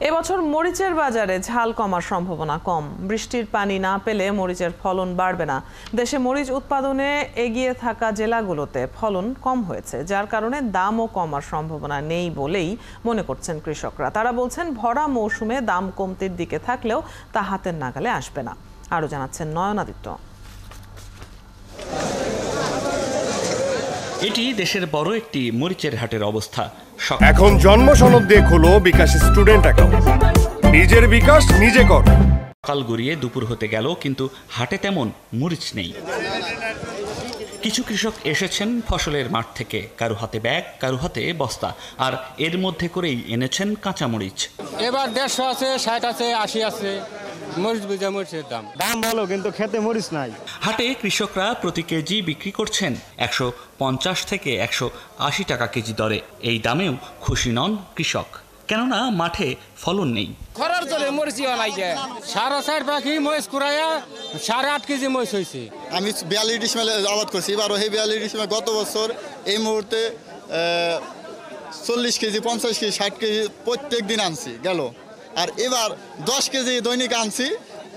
এবছর মরিচের বাজারে ঝাল কমার সম্ভাবনা কম। বৃষ্টির পানি না পেলে মরিচের ফলন বাড়বে না। দেশে মরিচ উৎপাদনে এগিয়ে থাকা জেলাগুলোতে ফলন কম হয়েছে, যার কারণে দামও কমার সম্ভাবনা নেই বলেই মনে করছেন কৃষকরা। তারা বলছেন ভরা মৌসুমে দাম কমতির দিকে থাকলেও তা হাতের নাগালে আসবে না। আরও জানাচ্ছেন নয়নাদিত্য। এটি দেশের বড় একটি মরিচের হাটের অবস্থা। এখন জন্ম সনদ দিয়ে খোলো বিকাশ স্টুডেন্ট অ্যাকাউন্ট। নিজের বিকাশ নিজে কর। সকাল গড়িয়ে দুপুর হতে গেল, কিন্তু হাটে তেমন মরিচ নেই। কিছু কৃষক এসেছেন ফসলের মাঠ থেকে, কারো হাতে ব্যাগ, কারো হাতে বস্তা, আর এর মধ্যে করেই এনেছেন কাঁচা মরিচ। এবার 150 আছে, 60 আছে, 80 আছে। মরিচ বুঝা মরিচের দাম ভালো, কিন্তু খেতে মরিচ নাই। হাটে কৃষকরা প্রতি কেজি বিক্রি করছেন 150 থেকে 180 টাকা কেজি দরে। এই দামেও খুশি নন কৃষক, কেননা মাঠে ফলন নেই। খরার চলে মরিচ নাই, 4.5 পাখি মরিচ কুড়াইয়া 8.5 কেজি মরিচ হয়েছে। আমি 42 ডিসমেল আবাদ করছি, এবার ওই 42 ডিসমেল গত বছর এই মুহূর্তে 40 কেজি, 50 কেজি, 60 কেজি প্রত্যেক দিন আনছি গেল। আর এবার 10 কেজি দৈনিক আনছি,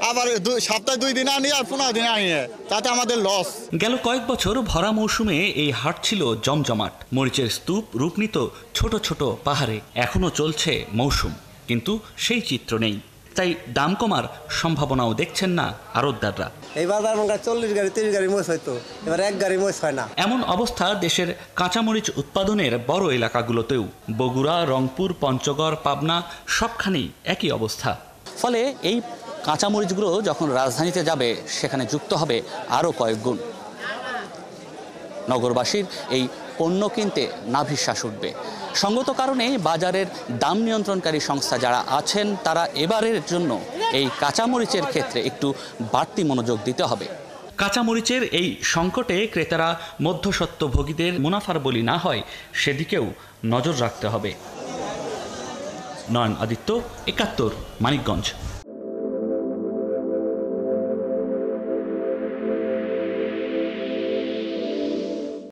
আবার সপ্তাহে 2 দিন আনি আর 15 দিন আনি, তাতে আমাদের লস। গেল কয়েক বছর ভরা মৌসুমে এই হাট ছিল জমজমাট। মরিচের স্তূপ রূপ নিত ছোট ছোট পাহাড়ে। এখনো চলছে মৌসুম, কিন্তু সেই চিত্র নেই। তাই দাম কমার সম্ভাবনাও দেখছেন না আড়তদাররা। এই বাজার 40 গাড়ি 30 গাড়ি মরিচ হয়তো, এবার 1 গাড়ি মরিচ হয় না। এমন অবস্থা দেশের কাঁচামরিচ উৎপাদনের বড় এলাকাগুলোতেও। বগুড়া, রংপুর, পঞ্চগড়, পাবনা সবখানেই একই অবস্থা। ফলে এই কাঁচামরিচগুলো যখন রাজধানীতে যাবে, সেখানে যুক্ত হবে আরও কয়েক গুণ। নগরবাসীর এই পণ্য কিনতে নাভিশ্বাস উঠবে। সঙ্গত কারণে বাজারের দাম নিয়ন্ত্রণকারী সংস্থা যারা আছেন, তারা এবারের জন্য এই কাঁচামরিচের ক্ষেত্রে একটু বাড়তি মনোযোগ দিতে হবে। কাঁচামরিচের এই সংকটে ক্রেতারা মধ্যস্বত্বভোগীদের মুনাফার বলি না হয়, সেদিকেও নজর রাখতে হবে। নয়ন আদিত্য, ৭১, মানিকগঞ্জ।